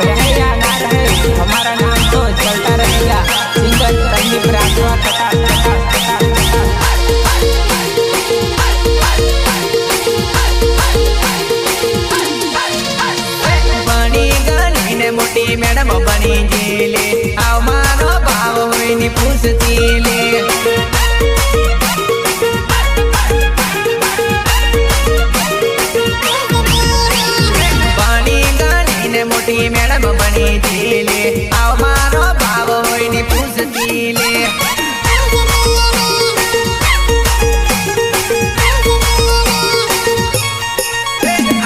रहे या ना रहे, हमारा नाम तो चलता रहेगा। सिंगर संदीप राजवा कटा कटा कटा कटा। बनी गनी ने मोटी मैडम बनी जीले, आओ मारो भाव हुई नी पूछती ले। बनी गनी ने मोटी मैडम बनी जीले, आओ मारो भाव हुई नी पूछती ले।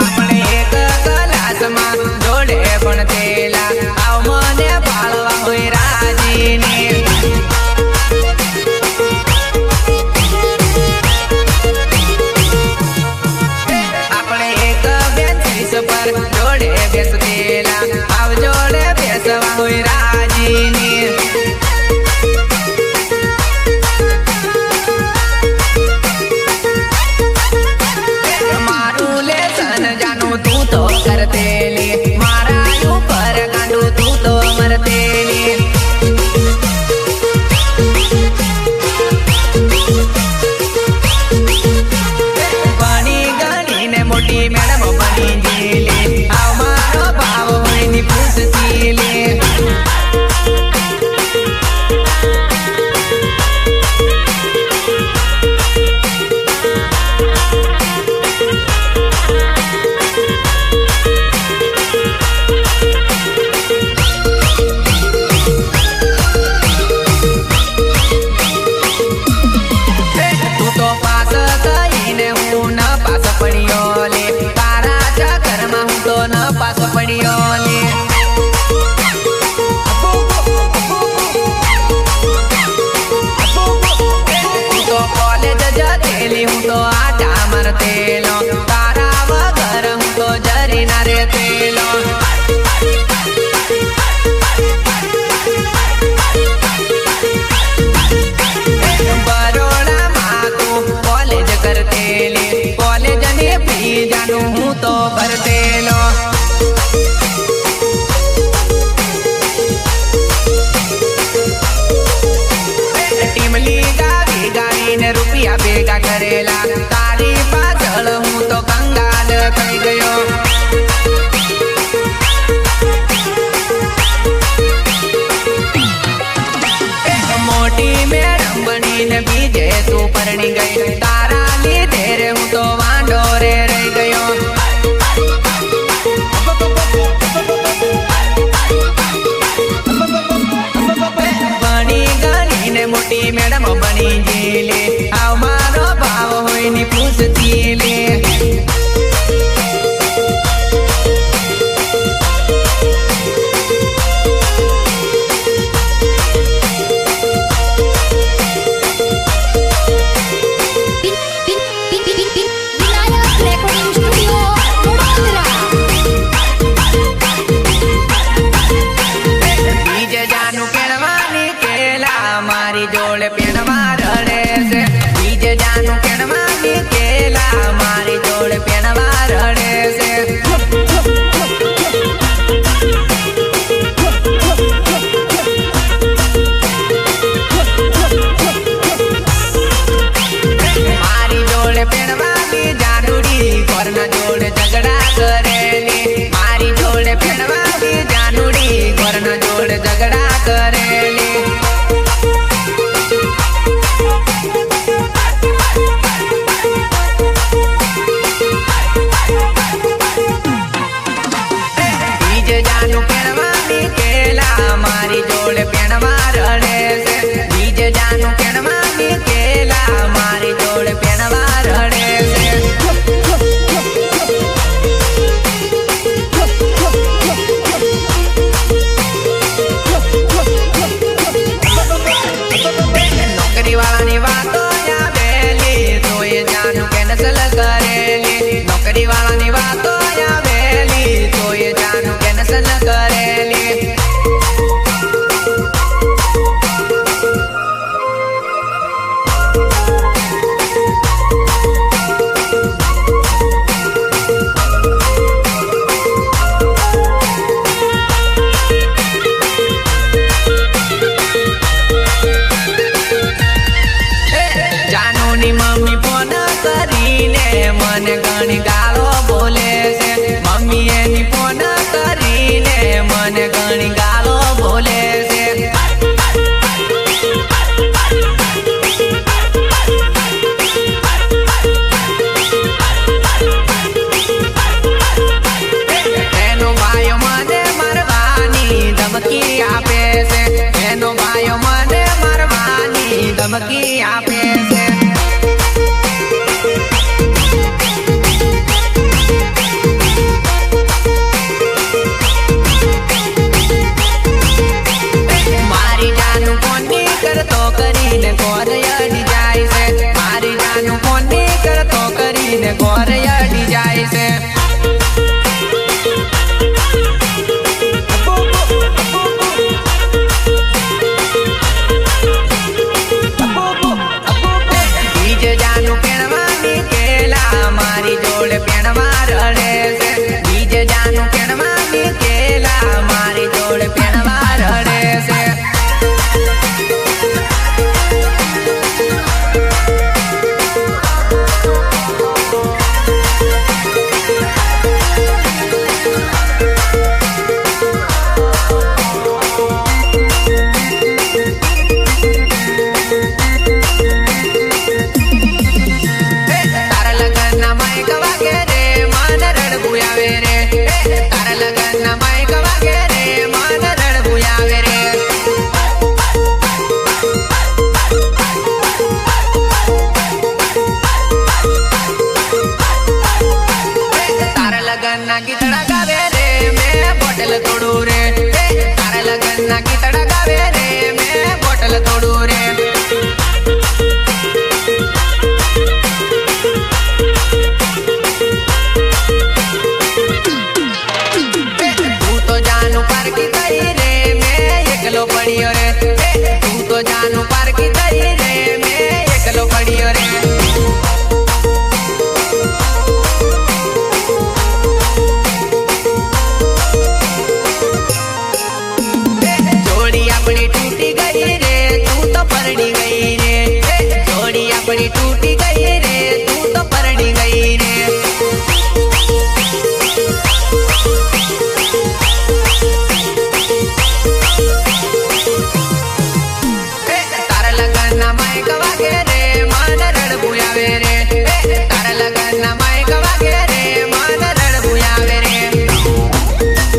अपने एक क्लास में जोड़े पण तेला, आओ मने भालवा हुई राजी ने। अपने एक बेंच पर जोड़े बेस तेला, आओ जोड़े बेसवा हुई राजी ने। मारू लेसन जानू तू तो करतेली, मारा ऊपर गांडू तू तो मरतेली। बनी गनी ने मोटी मैडम बनी जीले, आओ मारो भाव हुई नी पूछती ले। तू तो पास गई ने हूँ न पास पड़ियो ले, तारा चक्कर में हूँ तो न पास पड़ियो ले। तू तो कॉलेज जतेली हूँ तो आटा मरतेलो, तारा वगर हूँ तो जरी ना रेतेलो। बरोड़ा माँ तू कॉलेज करतेली, कॉलेज ने भी जानू हूँ तो भरतेलो। टीमली गावी गावी ने रुपया भेगा करेला, तारी पाछळ हूँ तो कंगाल થઈ ગયો। मोटी मैडम बनी ने बीजे तू परणी गई, तारा लीधे रे हूँ तो वांडो रे रही गयो। बनी गनी ने मोटी मैडम बनी जीले, आओ मारो भाव हुई नी पूछती ले। Vinayak recording studio Vadodara. बीजे जानू केणवानी केला, मारी जोड़े पेणवा रड़े से। बीजे जानू केणवानी केला, मारी जोड़े पेणवा रड़े से। मारी जोड़े पेणवानी जानूड़ी, घरना जोड़े झगड़ा करेली। मारी जोड़े पेणवानी जानूड़ी, घरना जोड़े झगड़ा करेली। આપે છે મારી જાનું ફોન ની કરતો કરીને ગોર અડી જાય છે મારી જાનું ફોન ની કરતો કરીને ગોર અડી જાય છે બીજ જાનું પેણવાની કેલા મારી જોડે પેણવા રડે છે બીજ જાનું પેણવાની કેલા મારી જોડે પેણવા રડે છે તારા લગનના માઈક વાગે રે મન રડવું આવે રે તારા લગનના માઈક વાગે રે મન રડવું આવે રે તારા લગનના ગીતડા ગાવે રે મેં બોટલ તોડું રે તારા લગનના ગીતડા ગાવે રે મેં બોટલ તોડું રે તું તો જાનું પારકી થઈ રે મેં એકલો પડ્યો રે તું તો જાનું પારકી થઈ રે મેં એકલો પડ્યો રે જોડી આપણી તૂટી ગઈ રે તું તો પરડી ગઈ રે જોડી આપણી તૂટી ગઈ રે તું તો પરડી ગઈ રે તારા લગનના માઈક વાગે રે મન રડવું આવે રે તારા લગનના માઈક વાગે રે મન રડવું આવે રે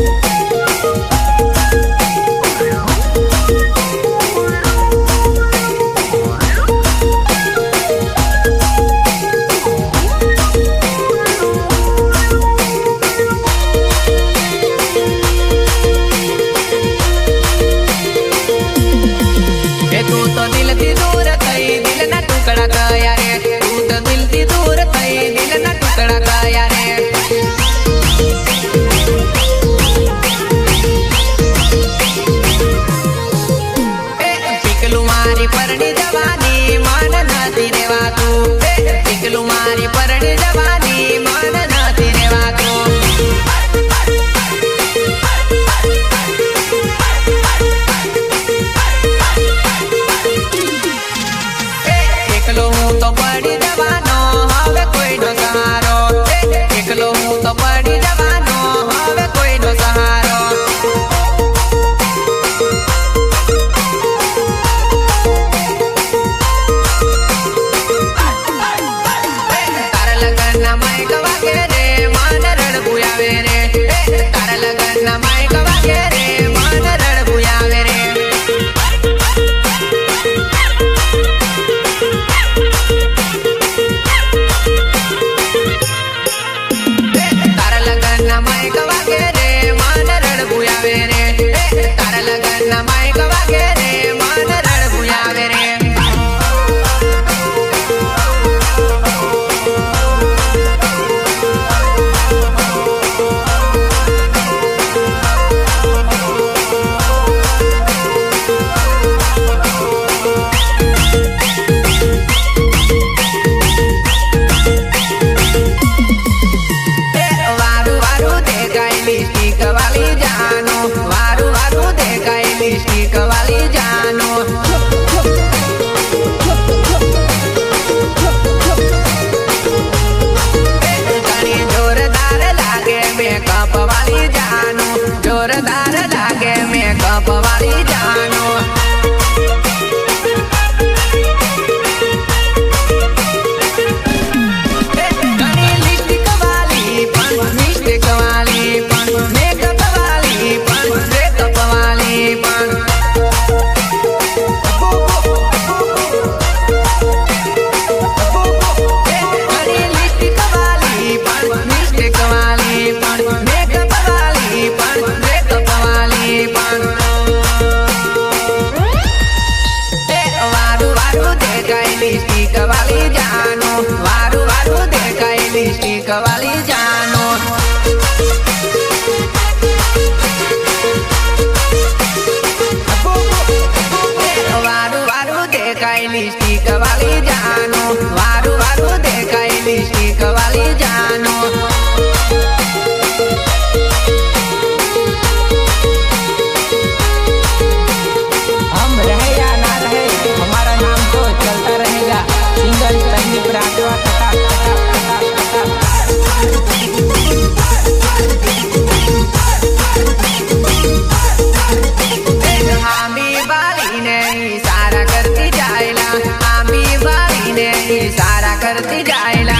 તું તો દિલથી દૂર થઈ દિલના ટુકડા કયા રે તું તો દિલથી દૂર થઈ દિલના ટુકડા કયા રે પીકલું મારી પરણી જવાની મન નથી રેવાતું પીકલું મારી પરણી જવાની મન નથી રેવાતું એકલો હું તો પડી જવાનો હવે કોઈનો સહારો એકલો હું તો પડી જવાનો હવે કોઈનો સહારો તારા લગનના માઈક વાગે રે મન રડવું આવે રે તારા લગનના માઈક વાગે રે મન રડવું આવે રે लिपस्टिक वाली जानो वारू वारू देखाई लिपस्टिक वाली जानो वारू वारू देखाई लिपस्टिक वाली जानो वारू वारू देखाई लिपस्टिक वाली जानो हम रहे या ना रहे हमारा नाम तो चलता रहेगा सिंगल संदीप राठवा कटा कटा कटा कटा आंबी बाली ने इशारा करती जायला आंबी बाली ने इशारा करती जायला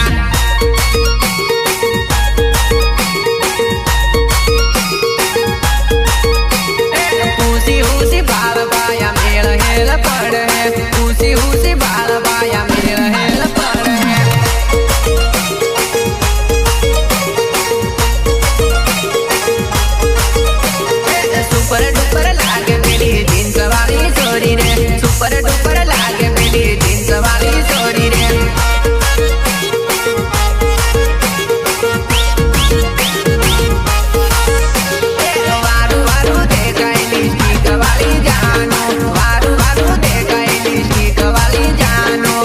हुसी हुसी बाल बाया मेल हेल पड़ है हुसी हुसी बाल बाया मेल हेल पड़ है सुपर डुपर लागे पेली जींस वाली छोरी रे सुपर डुपर लागे पेली जींस वाली छोरी रे वारू वारू देखाई लिपस्टिक वाली जानो वारू वारू देखाई लिपस्टिक वाली जानो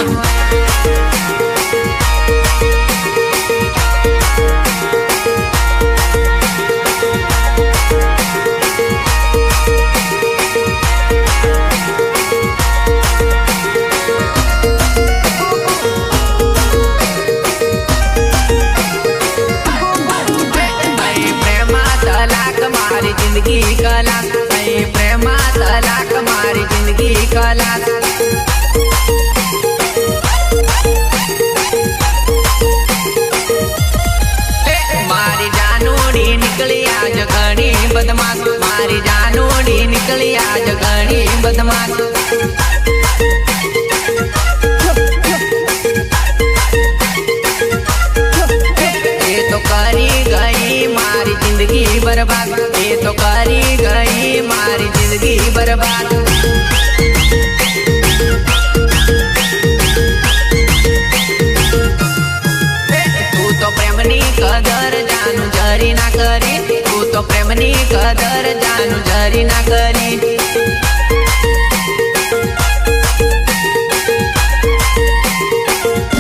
मारी जिंदगी कला प्रेमा तलाक मारी जिंदगी कला मारी जानूड़ी निकली आज घनी बदमाश मारी जानूड़ी निकली आज घनी बदमाश ये तो करी गई मारी जिंदगी बर्बाद ये तो करी गई मारी जिंदगी बर्बाद तू तो प्रेमनी कदर जानू जरी ना करी तू तो प्रेमनी कदर जानू जरी ना करी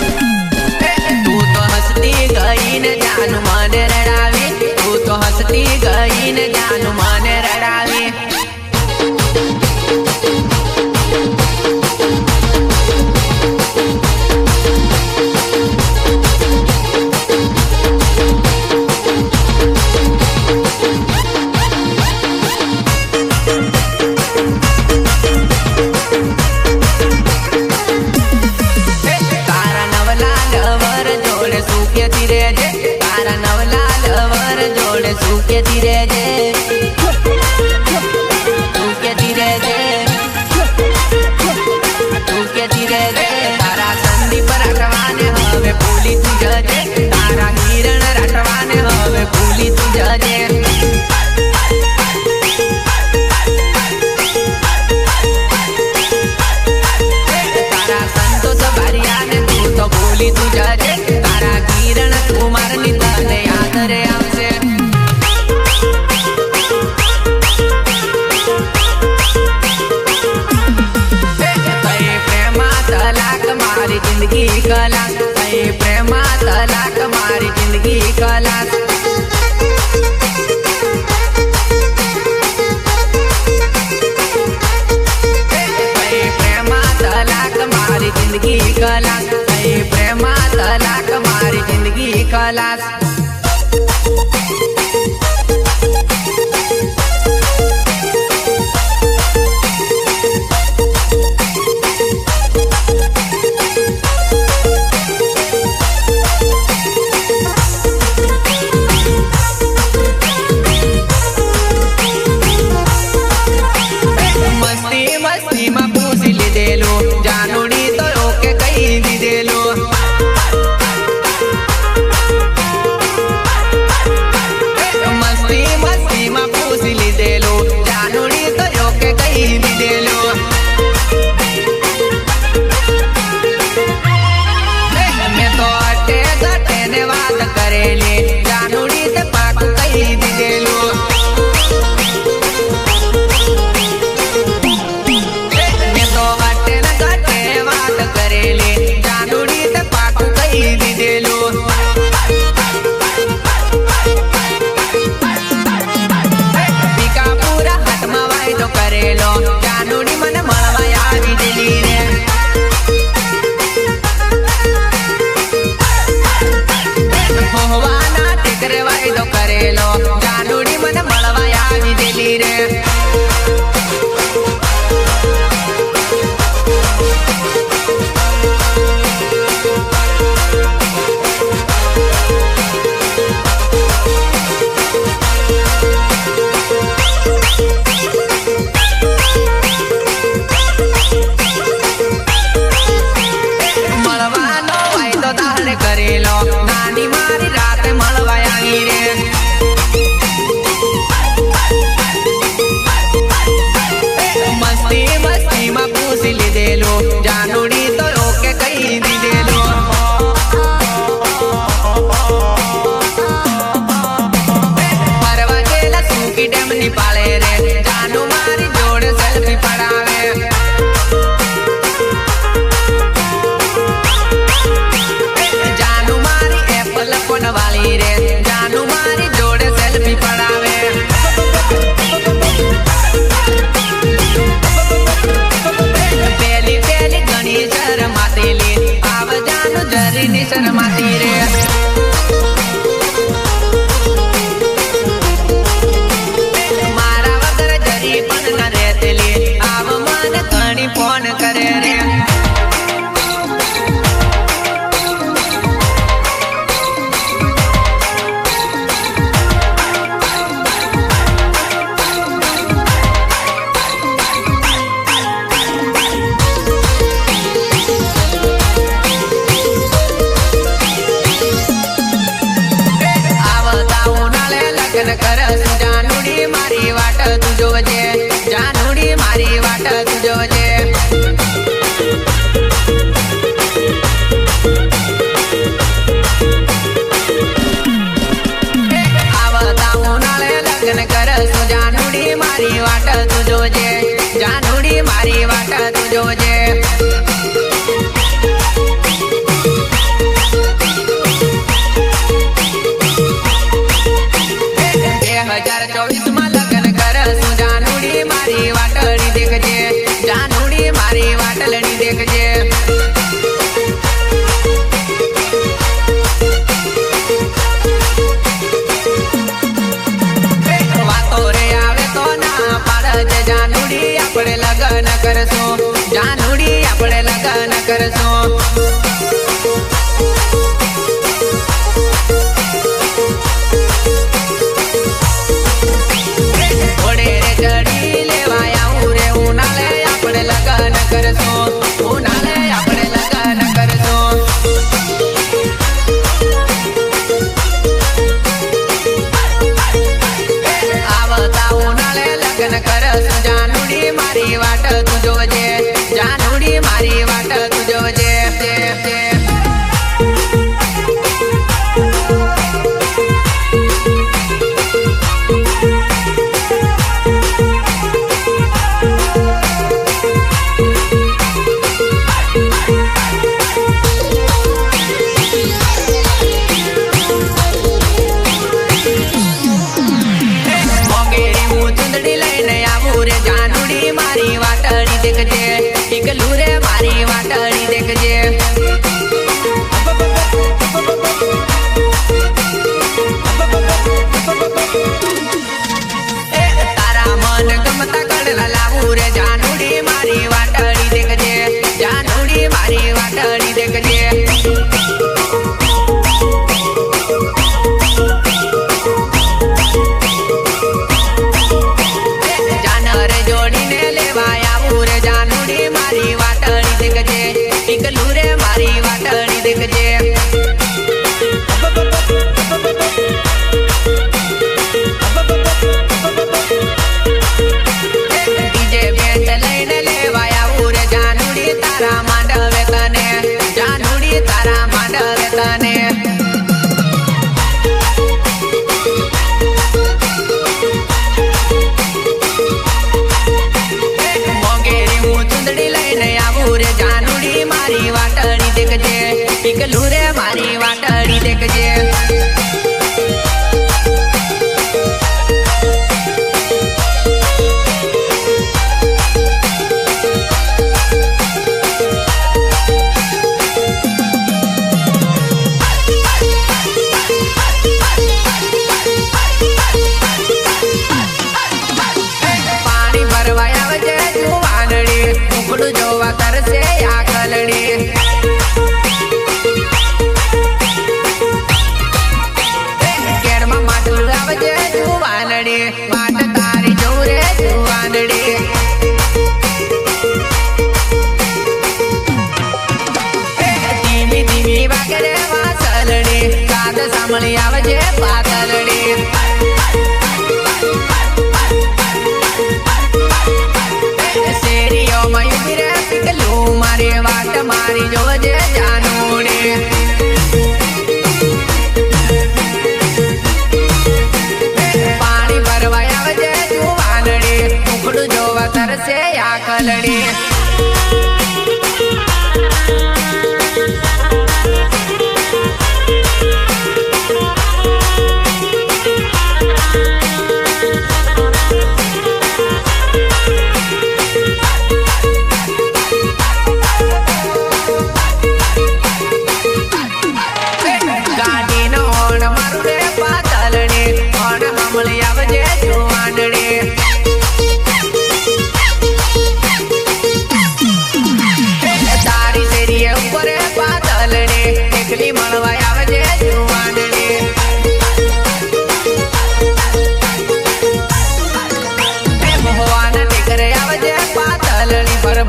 तू तो हंसती गई न जानू मन रड़ावी तू तो हंसती गई न जानू मन रड़ावी तारा नवला लवर जोड़े सूखे तिरे जे तारा नवला लवर जोड़े सूखे तिरे जे सूखे तिरे जे सूखे तिरे जे तारा संदीप राठवाने हवे फूली तुझ जे तारा किरण राठवाने हवे फूली तुझ जे तारा संतोष भारियाने तू तो बोली तुझा जे तारा किरण कुमार नितने याद रे आमसे प्रेमा तलाक मारी जिंदगी कला प्रेमा तलाक मारी जिंदगी कला प्रेमा तलाक मारी जिंदगी कला प्रेमा तलाक मारी जिंदगी कला मस्ती मस्ती में पूछ ली देलो जानूड़ी तो ओके कही दी देलो પડેલી જાનુડી તે પાક કહી દીધેલું મેં તો વાટે ને ઘટે વાત કરેલી જાનુડી તે પાક કહી દીધેલું પીકાપુરા હાથમાં વાયદો કરેલો જાનુડી મને મળવા આવી ગયેલી રે હોવાના ટેકરે વાયદો કરેલો જાનુડી મને મળવા આવી ગયેલી રે મળવાનો વાયદો તારે કરેલો નાની મારી રાતે મળવા આવી રે મસ્તી મસ્તીમાં પૂછી લીધેલું જાનુડી તો ઓકે કહી દીધેલું ફરવા ગયેલા સૂકી ડેમની પાળે રે જાનુ મારી જોડે સેલ્ફી પડાવે જાનુ મારી એપલ ફોન વાળી રે જાનુ મારી જોડે સેલ્ફી પડાવે પેલી પેલી ઘણી શરમાતેલી આવ જાનુ જરીની શરમાતી રે મારા વગર જરી પણ ન રહેતેલી આવ મને ઘણી ફોન કરે રે આવતા ઉનાળે લગ્ન કરશું જાનુડી મારી વાટ તું જોજે જાનુડી મારી વાટ તું જોજે આવતા ઉનાળે લગ્ન કરશું જાનુડી મારી વાટ તું જોજે જાનુડી મારી વાટ તું જોજે 2024 માં લગ્ન કરશું જાનુડી મારી વાટડી દેખજે જાનુડી મારી વાટલડી દેખજે વાતો રે આવે તો ના પાડજે જાનુડી આપણે લગ્ન કરશું જાનુડી આપણે લગ્ન કરશું ચડી લેવા આવું રે ઉનાળે આપણે લગ્ન કરશું ઉનાળે આપણે લગ્ન કરશું આવતા ઉનાળે લગ્ન કરશું જાનુડી મારી વાટ તું જોજે જાનુડી મારી વાટ તું જોજે મારી વાટડી દેખજે એકલું રે મારી વાટડી દેખજે તારા મન ગમતા કડલા લાવું રે જાનુડી મારી વાટડી દેખજે જાનુડી મારી વાટડી દેખજે મારી વાટડી દેખજે એકલું રે મારી વાટડી દેખજે ડીજે બેન્ડ લઈને લેવા આવું રે જાનુડી તારા માંડવે તને જાનુડી તારા માંડવે તને મળી આવજે પાતલડી શેરીઓમાં ઉભી રે પીકલું મારી વાટ મારી જોજે જાનુડી પાણી ભરવા આવજે જુવાનડી મુખડું જોવા તરસે આખલડી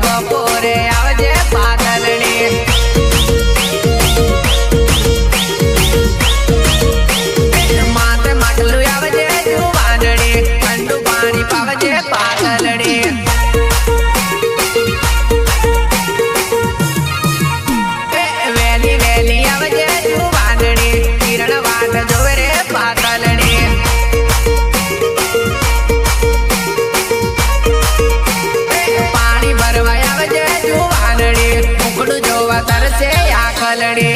બપોરે આવજે પાતલડી માથે માટલું આવજે જુવાનડી ઠંડુ પાણી પાવજે પાતલડી વેલી વેલી આવજે જુવાનડી કિરણ વાટ જોવે રે પાતલડી મુખડું જોવા તરસે આખલડી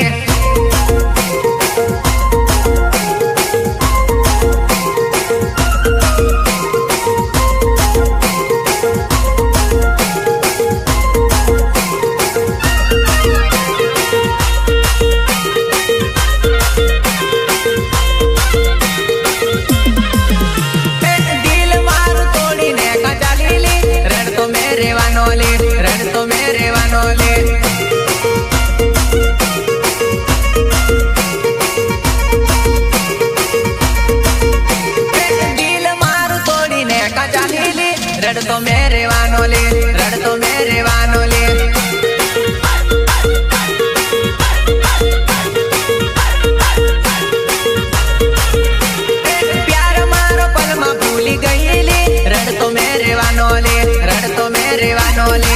દિલ મારું તોડીને કાચાલી લી રડતો મેં રેવાનો લે રડતો મેં રેવાનો લે દિલ મારું તોડીને કાચાલી લી રડતો મેં રેવાનો લે રડતો મેં રેવાનો લે પ્યાર મારો પલમાં ભૂલી ગયેલી રડતો મેં રેવાનો લે રડતો મેં રેવાનો લે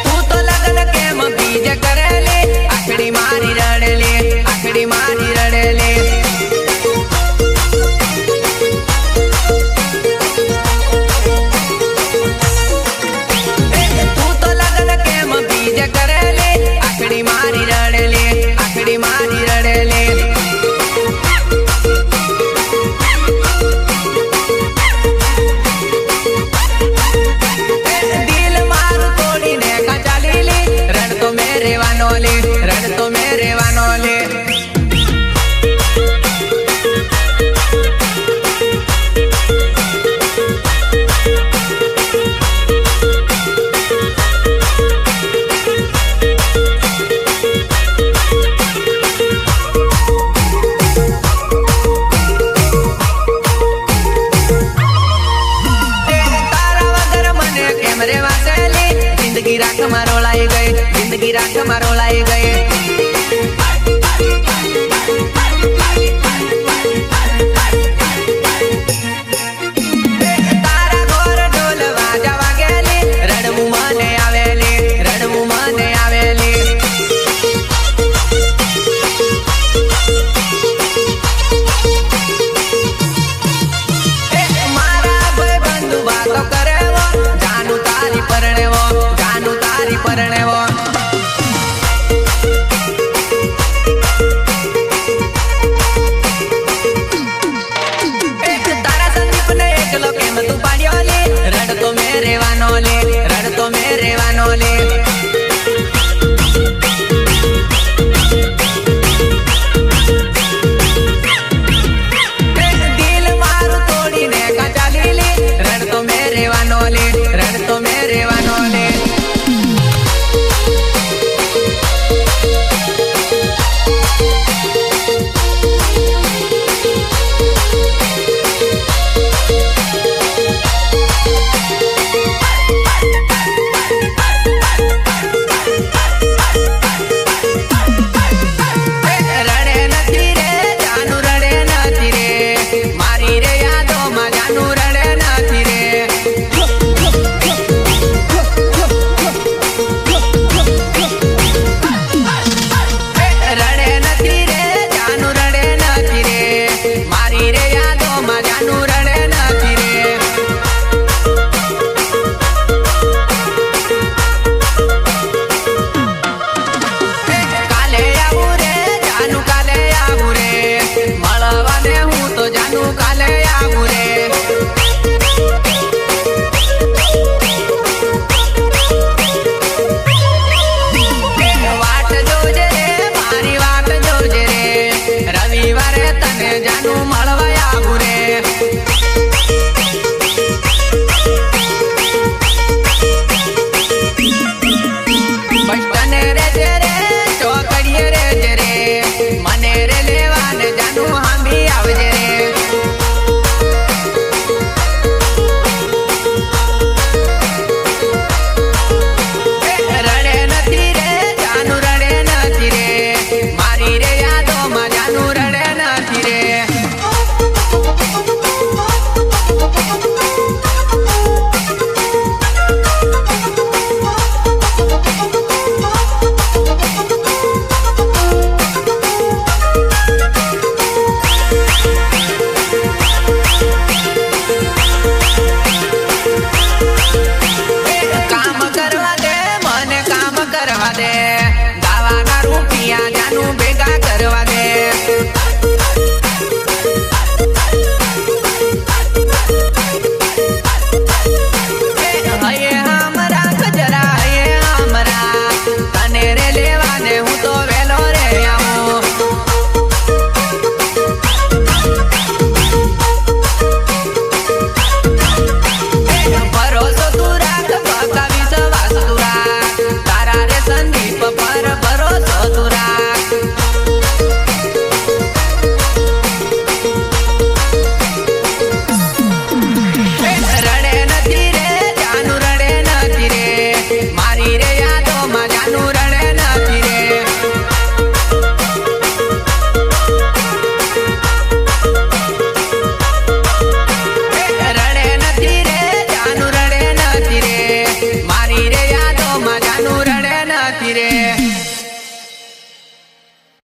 તું તો લગન કેમ બીજે કરેલી આખડી મારી રડેલી આખડી મારી રડેલી તું તો લગન કેમ બીજે કરેલી આખડી મારી રડેલી આખડી મારી રડેલી દિલ મારું તોડીને કાચાલી લી રડતો મેં રેવાનો લે રડતો મેં રેવાનો લે તારા વગર મને કેમ રેવા સહેલી જિંદગી રાખમાં રોળાઈ ગઈ જિંદગી રાખમાં રોળાઈ ગઈ તારા ઘોર ઢોલ વાજા વાગેલી રડવું મને આવેલી રડવું મને આવેલી મારા ભાઈ બંધુ વાતો કરેવો જાનું તારી પરણેવો જાનું તારી પરણેવો